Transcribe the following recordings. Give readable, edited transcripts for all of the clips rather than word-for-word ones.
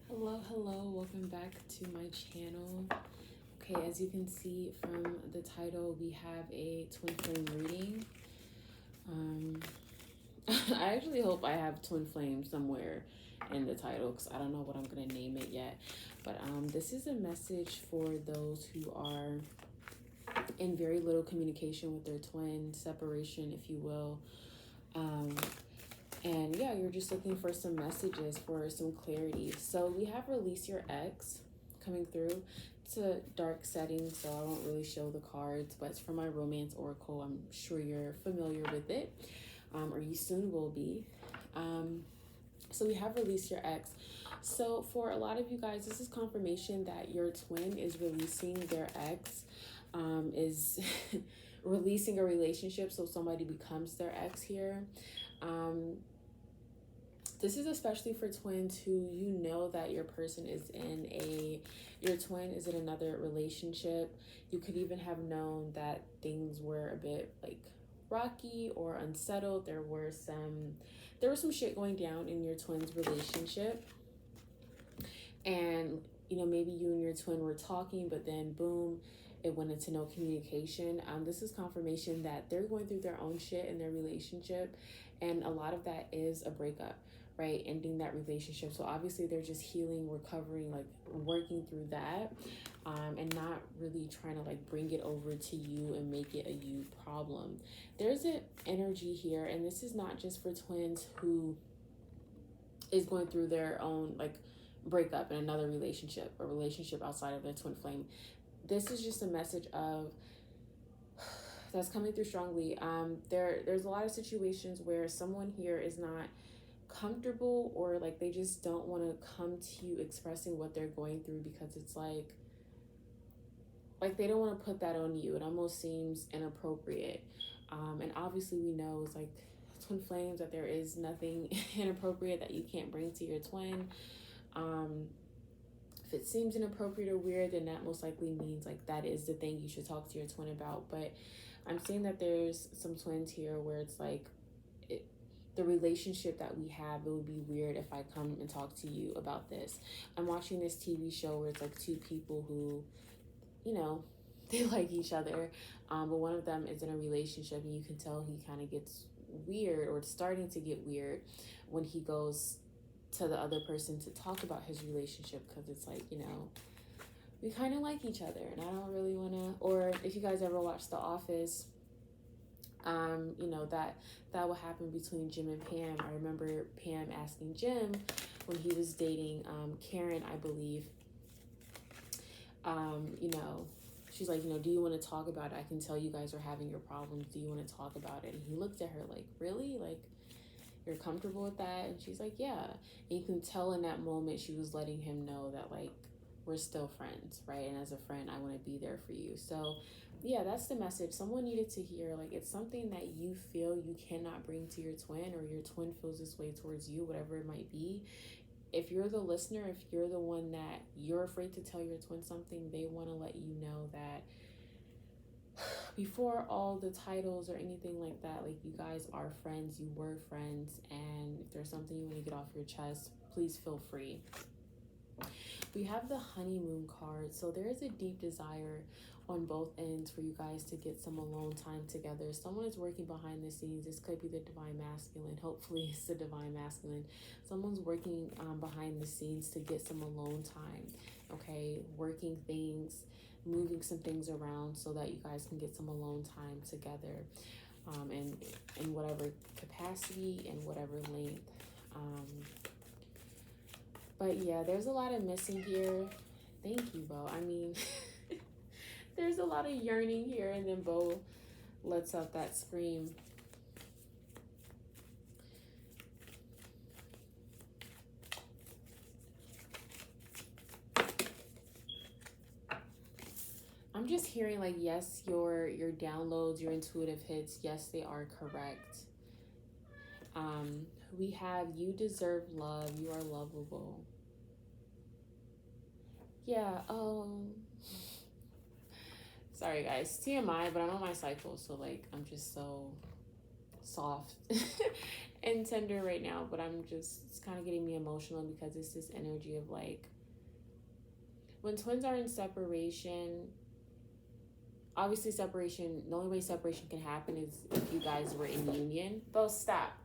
Hello, welcome back to my channel. Okay, as you can see from the title, we have a twin flame reading. I actually hope I have twin flame somewhere in the title because I don't know what I'm gonna name it yet. But this is a message for those who are in very little communication with their twin, separation, if you will. And yeah, you're just looking for some messages for some clarity. So we have Release Your Ex coming through. It's a dark setting, so I won't really show the cards, but it's from my romance oracle. I'm sure you're familiar with it, or you soon will be. So we have Release Your Ex. So for a lot of you guys, this is confirmation that your twin is releasing their ex, is releasing a relationship, so somebody becomes their ex here. This is especially for twins who that your person is your twin is in another relationship. You could even have known that things were a bit like rocky or unsettled. There was some shit going down in your twin's relationship. And, maybe you and your twin were talking, but then boom, it went into no communication. This is confirmation that they're going through their own shit in their relationship. And a lot of that is a breakup, right? Ending that relationship. So obviously they're just healing, recovering, like working through that, and not really trying to like bring it over to you and make it a you problem. There's an energy here, and this is not just for twins who is going through their own like breakup in another relationship, a relationship outside of their twin flame. This is just a message of that's coming through strongly. There's a lot of situations where someone here is not comfortable, or like they just don't want to come to you expressing what they're going through because it's like they don't want to put that on you. It almost seems inappropriate. And obviously we know it's like twin flames that there is nothing inappropriate that you can't bring to your twin. If it seems inappropriate or weird, then that most likely means like that is the thing you should talk to your twin about. But I'm seeing that there's some twins here where it's like the relationship that we have, it would be weird if I come and talk to you about this. I'm watching this TV show where it's like two people who, they like each other, but one of them is in a relationship, and you can tell he kind of gets weird, or starting to get weird, when he goes to the other person to talk about his relationship, because it's like, we kind of like each other, and I don't really want to. Or if you guys ever watched The Office, that would happen between Jim and Pam. I remember Pam asking Jim when he was dating Karen, I believe. She's like, do you want to talk about it? I can tell you guys are having your problems. Do you want to talk about it? And he looked at her like, really? Like, you're comfortable with that? And she's like, yeah. And you can tell in that moment she was letting him know that like we're still friends, right? And as a friend, I want to be there for you. So yeah, that's the message someone needed to hear. Like, it's something that you feel you cannot bring to your twin, or your twin feels this way towards you, whatever it might be. If you're the listener, if you're the one that you're afraid to tell your twin something, they want to let you know that before all the titles or anything like that, like, you guys are friends, you were friends, and if there's something you want to get off your chest, please feel free. We have the honeymoon card. So there is a deep desire on both ends for you guys to get some alone time together. Someone is working behind the scenes. This could be the divine masculine. Hopefully it's the divine masculine. Someone's working behind the scenes to get some alone time. Okay, working things, moving some things around so that you guys can get some alone time together, and in whatever capacity and whatever length. But yeah, there's a lot of missing here. Thank you, Bo. I mean, there's a lot of yearning here, and then Bo lets out that scream. I'm just hearing like, yes, your downloads, your intuitive hits, yes, they are correct. We have, you deserve love, you are lovable. Yeah, sorry guys, TMI, but I'm on my cycle, so like I'm just so soft and tender right now, but it's kind of getting me emotional because it's this energy of like, when twins are in separation, obviously separation, the only way separation can happen is if you guys were in union. Bo, stop.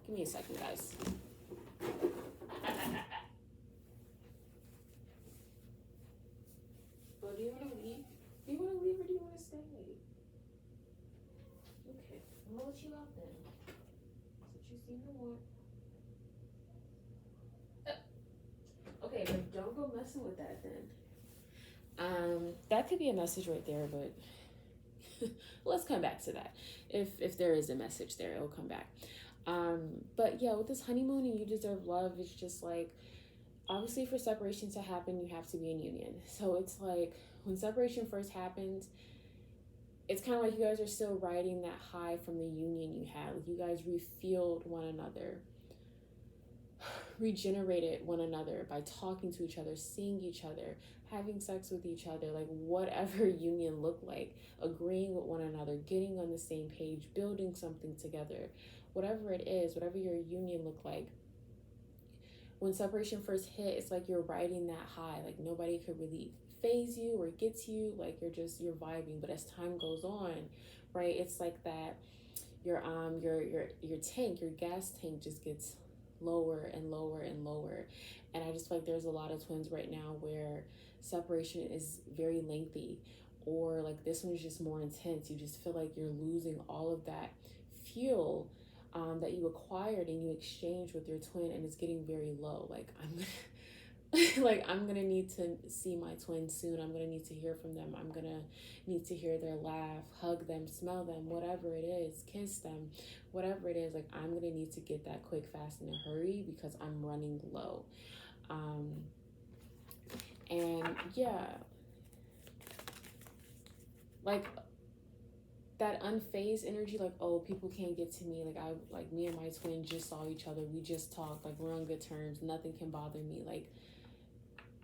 Give me a second, guys. Bo, do you want to leave? Do you want to leave or do you want to stay? Okay, I'm gonna let you out then. That's what you seem to want. Okay, but don't go messing with that then. That could be a message right there, but let's come back to that. If there is a message there, it'll come back. But yeah, with this honeymoon and you deserve love, it's just like, obviously for separation to happen, you have to be in union. So it's like, when separation first happens, it's kind of like you guys are still riding that high from the union you had. Like, you guys refueled one another, regenerated one another by talking to each other, seeing each other, having sex with each other, like whatever union looked like, agreeing with one another, getting on the same page, building something together, whatever it is, whatever your union looked like. When separation first hit, it's like you're riding that high. Like, nobody could really phase you or get to you. Like, you're vibing. But as time goes on, right, it's like that your tank, your gas tank just gets lower and lower and lower. And I just feel like there's a lot of twins right now where separation is very lengthy, or like this one is just more intense. You just feel like you're losing all of that fuel that you acquired and you exchanged with your twin, and it's getting very low. Like, I'm gonna need to see my twin soon. I'm gonna need to hear from them. I'm gonna need to hear their laugh, hug them, smell them, whatever it is, kiss them, whatever it is. Like, I'm gonna need to get that quick, fast, in a hurry because I'm running low. And yeah, like that unfazed energy, like, oh, people can't get to me. Like me and my twin just saw each other. We just talked. Like, we're on good terms. Nothing can bother me. Like,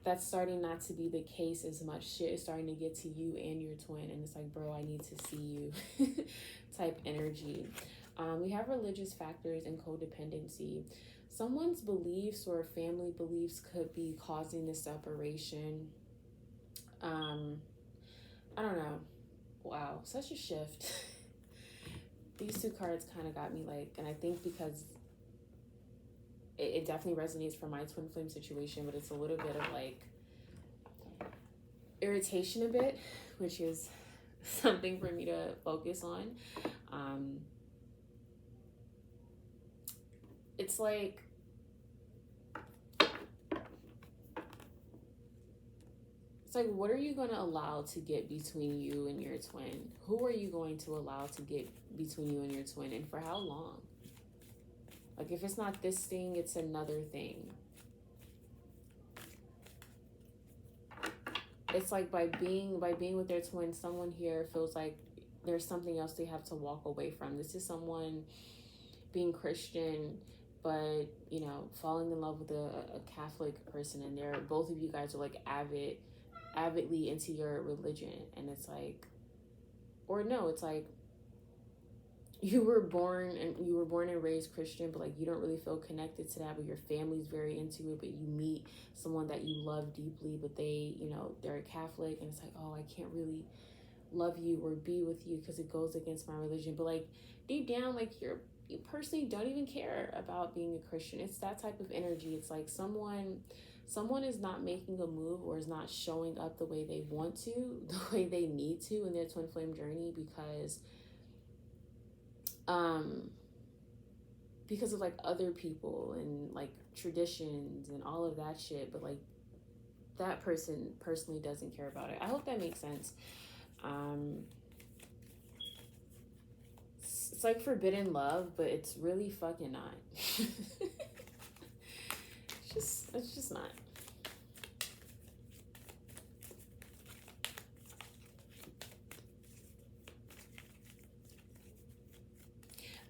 that's starting not to be the case as much. Shit is starting to get to you and your twin. And it's like, bro, I need to see you type energy. We have religious factors and codependency. Someone's beliefs or family beliefs could be causing this separation. I don't know. Wow, such a shift. These two cards kind of got me, like, and I think because it definitely resonates for my twin flame situation, but it's a little bit of like irritation a bit, which is something for me to focus on. It's like, what are you going to allow to get between you and your twin? Who are you going to allow to get between you and your twin, and for how long? Like, if it's not this thing, it's another thing. It's like by being with their twin, someone here feels like there's something else they have to walk away from. This is someone being Christian, but, you know, falling in love with a Catholic person, and they're, both of you guys are like avidly into your religion. And it's like, or no, it's like you were born and raised Christian, but like you don't really feel connected to that, but your family's very into it. But you meet someone that you love deeply, but they, you know, they're a Catholic, and it's like, oh, I can't really love you or be with you because it goes against my religion. But like deep down, like you personally don't even care about being a Christian. It's that type of energy. It's like someone is not making a move or is not showing up the way they want to, the way they need to in their twin flame journey, because of like other people and like traditions and all of that shit. But like that person personally doesn't care about it. I hope that makes sense. It's like forbidden love, but it's really fucking not. It's just not.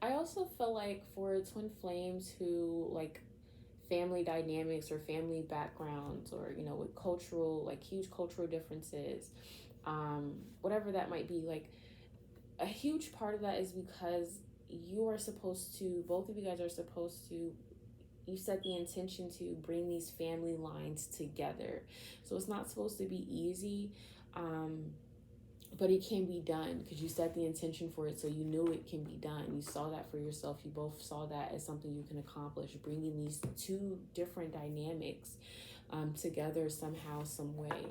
I also feel like for twin flames who like family dynamics or family backgrounds, or, you know, with cultural, like huge cultural differences, whatever that might be, like a huge part of that is because you are supposed to, both of you guys are supposed to, you set the intention to bring these family lines together. So it's not supposed to be easy, but it can be done because you set the intention for it, so you knew it can be done. You saw that for yourself. You both saw that as something you can accomplish, bringing these two different dynamics together somehow, some way.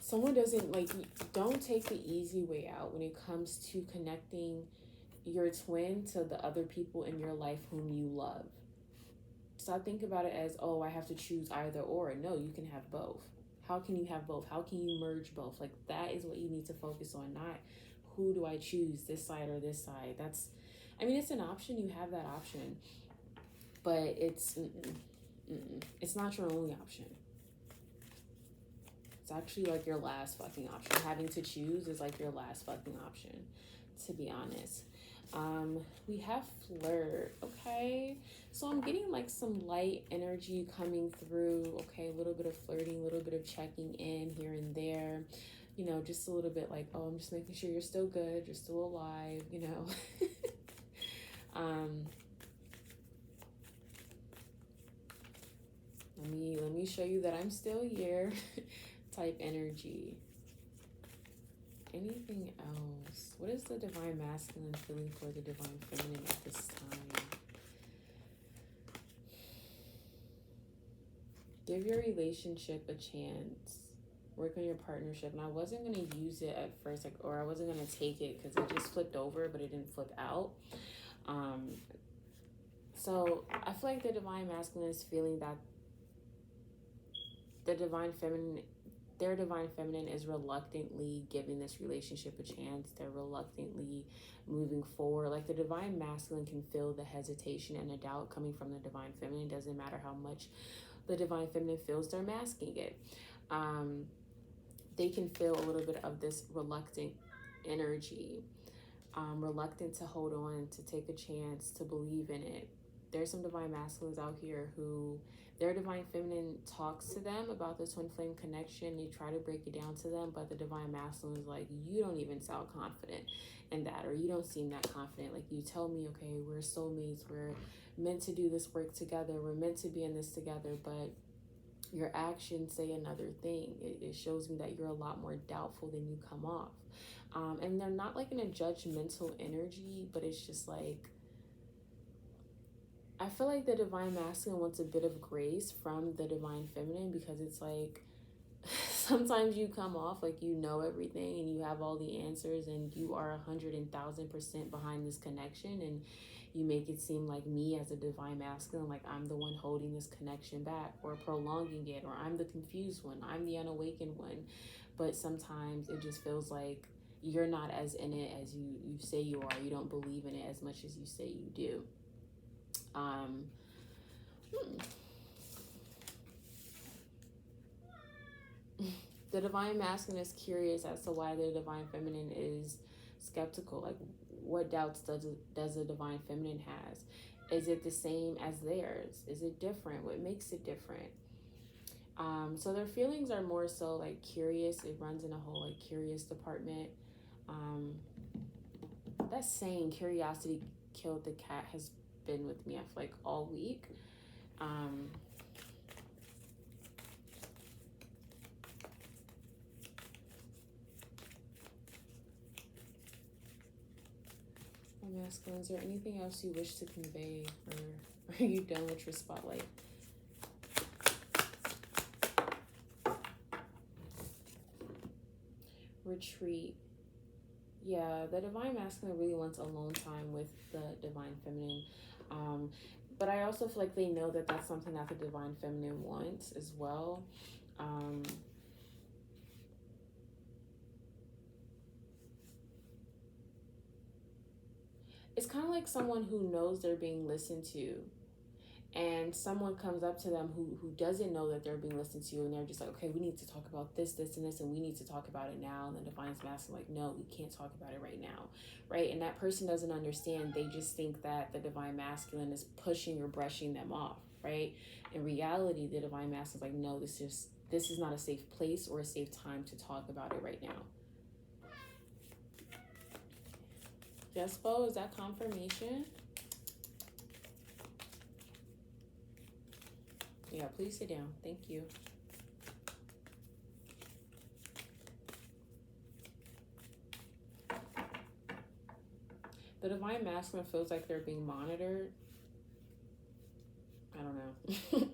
Someone doesn't like, don't take the easy way out when it comes to connecting your twin to the other people in your life whom you love. Stop thinking about it as, oh, I have to choose either or. No, you can have both. How can you have both? How can you merge both? Like, that is what you need to focus on, not who do I choose, this side or this side. That's, I mean, it's an option. You have that option, but it's not your only option. It's actually like your last fucking option. Having to choose is like your last fucking option, to be honest. We have flirt, okay? So I'm getting like some light energy coming through, okay? A little bit of flirting, a little bit of checking in here and there. You know, just a little bit like, oh, I'm just making sure you're still good, you're still alive, you know? Let me show you that I'm still here type energy. Anything else? What is the divine masculine feeling for the divine feminine at this time? Give your relationship a chance. Work on your partnership. And I wasn't going to use it at first, like, or I wasn't going to take it because it just flipped over, but it didn't flip out. So I feel like the divine masculine is feeling that the divine feminine, their divine feminine is reluctantly giving this relationship a chance. They're reluctantly moving forward. Like, the divine masculine can feel the hesitation and the doubt coming from the divine feminine. Doesn't matter how much the divine feminine feels, they're masking it. They can feel a little bit of this reluctant energy, reluctant to hold on, to take a chance, to believe in it. There's some divine masculines out here who their divine feminine talks to them about the twin flame connection. They try to break it down to them, but the divine masculine is like, you don't even sound confident in that, or you don't seem that confident. Like, you tell me, okay, we're soulmates, we're meant to do this work together, we're meant to be in this together, but your actions say another thing. It shows me that you're a lot more doubtful than you come off. And they're not like in a judgmental energy, but it's just like, I feel like the divine masculine wants a bit of grace from the divine feminine, because it's like, sometimes you come off like you know everything and you have all the answers and you are 100,000% behind this connection, and you make it seem like me as a divine masculine, like I'm the one holding this connection back or prolonging it, or I'm the confused one, I'm the unawakened one. But sometimes it just feels like you're not as in it as you say you are. You don't believe in it as much as you say you do. The divine masculine is curious as to why the divine feminine is skeptical. Like, what doubts does the divine feminine has? Is it the same as theirs? Is it different? What makes it different? So their feelings are more so like curious. It runs in a whole like curious department. That saying, curiosity killed the cat, has been with me, I feel like, all week. Masculine, is there anything else you wish to convey, or are you done with your spotlight? Retreat. Yeah, the divine masculine really wants alone time with the divine feminine. But I also feel like they know that that's something that the divine feminine wants as well. It's kind of like someone who knows they're being listened to, and someone comes up to them who doesn't know that they're being listened to, and they're just like, okay, we need to talk about this, this, and this, and we need to talk about it now. And the divine masculine, like, no, we can't talk about it right now, right? And that person doesn't understand. They just think that the divine masculine is pushing or brushing them off, right? In reality, the divine masculine is like, no, this is not a safe place or a safe time to talk about it right now. Yes, Bo, is that confirmation? Yeah, please sit down. Thank you. The divine masculine feels like they're being monitored. I don't know. And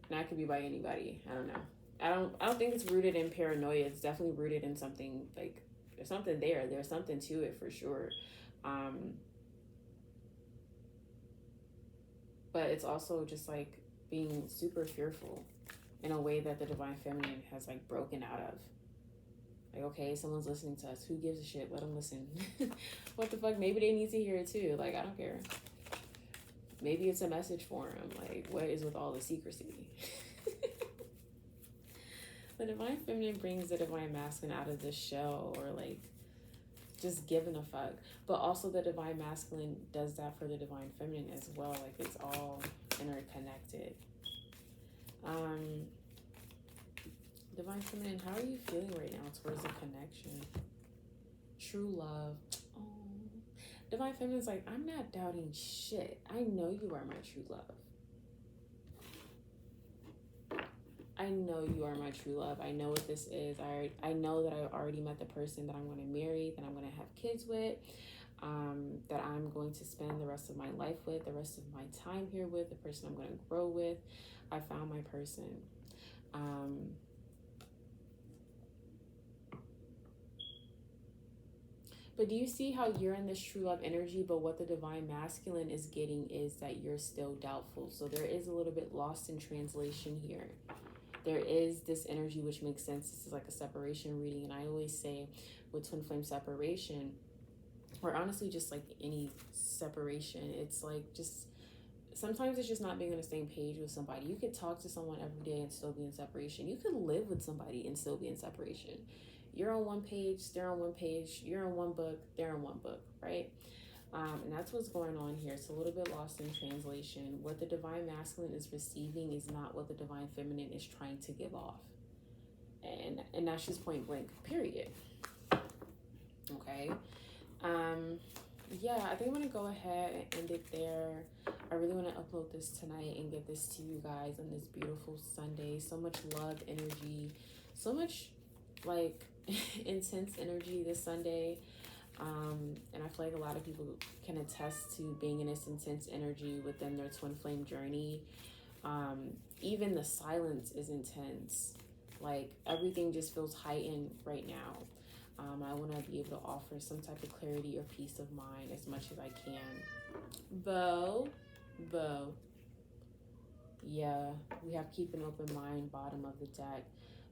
that could be by anybody. I don't know. I don't think it's rooted in paranoia. It's definitely rooted in something, like there's something there. There's something to it for sure. But it's also just like being super fearful in a way that the divine feminine has like broken out of. Like, okay, someone's listening to us. Who gives a shit? Let them listen. What the fuck? Maybe they need to hear it too. Like, I don't care. Maybe it's a message for them. Like, what is with all the secrecy? The divine feminine brings the divine masculine out of the shell, or like just giving a fuck. But also the divine masculine does that for the divine feminine as well. Like, it's all interconnected. Divine feminine, how are you feeling right now towards a connection? True love. Oh. Divine feminine's like, I'm not doubting shit. I know you are my true love. I know you are my true love. I know what this is. I know that I already met the person that I'm going to marry, that I'm going to have kids with, that I'm going to spend the rest of my life with, the rest of my time here with, the person I'm going to grow with. I found my person. But do you see how you're in this true love energy, but what the divine masculine is getting is that you're still doubtful. So there is a little bit lost in translation here. There is this energy, which makes sense. This is like a separation reading. And I always say with twin flame separation, or honestly just like any separation, it's like just sometimes it's just not being on the same page with somebody. You could talk to someone every day and still be in separation. You could live with somebody and still be in separation. You're on one page, they're on one page, you're in one book, they're in one book, right? And that's what's going on here. It's a little bit lost in translation. What the divine masculine is receiving is not what the divine feminine is trying to give off. And that's just point blank, period. Okay. Yeah, I think I'm going to go ahead and end it there. I really want to upload this tonight and get this to you guys on this beautiful Sunday. So much love, energy, so much like intense energy this Sunday. And I feel like a lot of people can attest to being in this intense energy within their twin flame journey. Even the silence is intense. Like everything just feels heightened right now. I want to be able to offer some type of clarity or peace of mind as much as I can. Bo. Yeah, we have keep an open mind, bottom of the deck.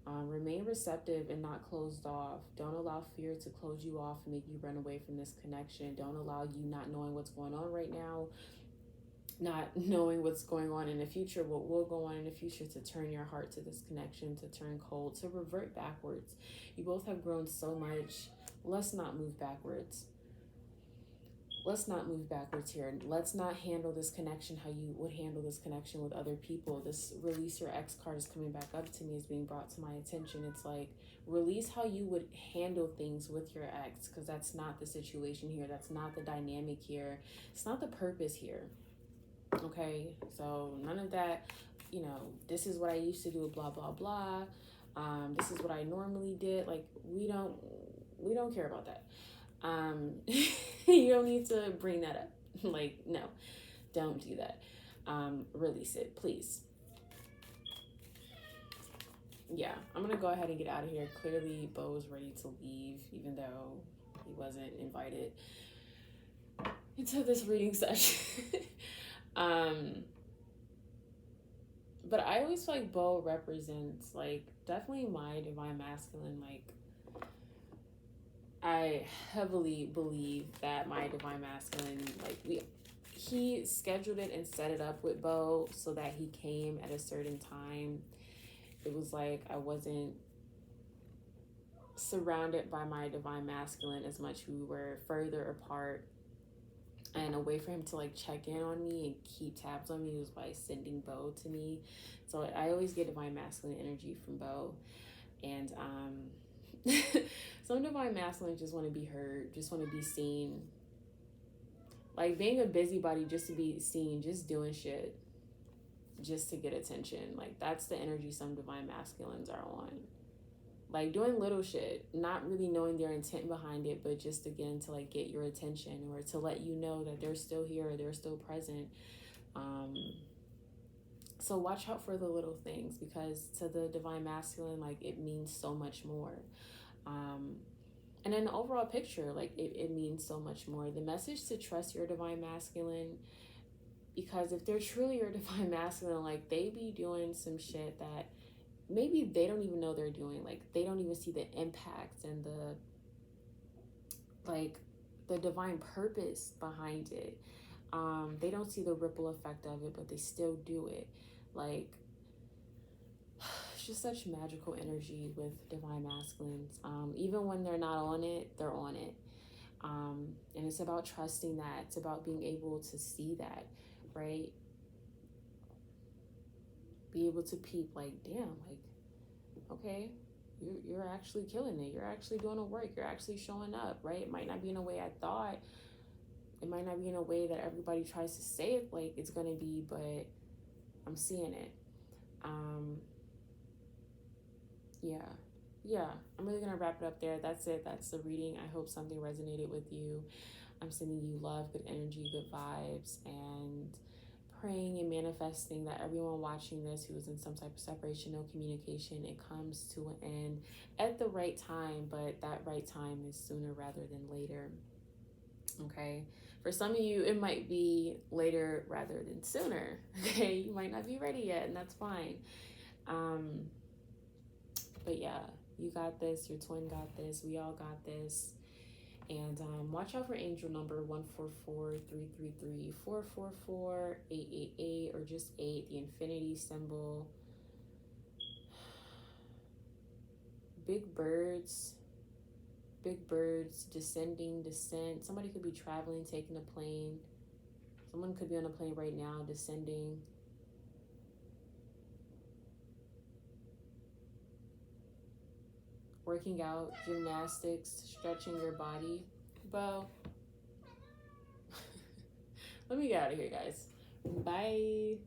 Remain receptive and not closed off. Don't allow fear to close you off and make you run away from this connection. Don't allow you not knowing what's going on right now, not knowing what's going on in the future, what will go on in the future, to turn your heart to this connection, to turn cold, to revert backwards. You both have grown so much. Let's not move backwards. Let's not move backwards here. Let's not handle this connection how you would handle this connection with other people. This release your ex card is coming back up to me, is being brought to my attention. It's like, release how you would handle things with your ex, because that's not the situation here. That's not the dynamic here. It's not the purpose here. Okay, so none of that, this is what I used to do, blah, blah, blah. This is what I normally did. Like, we don't care about that. You don't need to bring that up. Like, no, don't do that. Release it, please. Yeah, I'm gonna go ahead and get out of here. Clearly, Bo is ready to leave, even though he wasn't invited into this reading session. But I always feel like Bo represents, like, definitely my divine masculine. Like, I heavily believe that my divine masculine, like, he scheduled it and set it up with Bo so that he came at a certain time. It was like I wasn't surrounded by my divine masculine as much. We were further apart, and a way for him to like check in on me and keep tabs on me was by sending Bo to me. So I always get divine masculine energy from Bo. And some divine masculine just want to be heard, just want to be seen, Like being a busybody just to be seen, just doing shit, just to get attention. Like that's the energy some divine masculines are on. Like doing little shit, not really knowing their intent behind it, but just again to like get your attention or to let you know that they're still here or they're still present. Um, so watch out for the little things, because to the divine masculine, like it means so much more. Um, and in the overall picture, like it means so much more. The message to trust your divine masculine, because if they're truly your divine masculine, like they be doing some shit that maybe they don't even know they're doing. Like they don't even see the impact and the like the divine purpose behind it. They don't see the ripple effect of it, but they still do it. Like it's just such magical energy with divine masculines. Even when they're not on it, they're on it. And it's about trusting that. It's about being able to see that, right? Be able to peep, like, damn, like, okay, you're actually killing it. You're actually doing the work. You're actually showing up, right? It might not be in a way I thought. It might not be in a way that everybody tries to say it like it's gonna be, but I'm seeing it. Um, yeah. Yeah, I'm really gonna wrap it up there. That's it. That's the reading. I hope something resonated with you. I'm sending you love, good energy, good vibes, and praying and manifesting that everyone watching this who is in some type of separation, no communication, it comes to an end at the right time, but that right time is sooner rather than later. Okay. For some of you, it might be later rather than sooner. Okay. You might not be ready yet, and that's fine. Um, but yeah, you got this. Your twin got this. We all got this. And watch out for angel number 144-333-444-888, or just 8, the infinity symbol. Big birds, descending, descent. Somebody could be traveling, taking a plane. Someone could be on a plane right now, descending. Working out, gymnastics, stretching your body. Bo, let me get out of here, guys. Bye.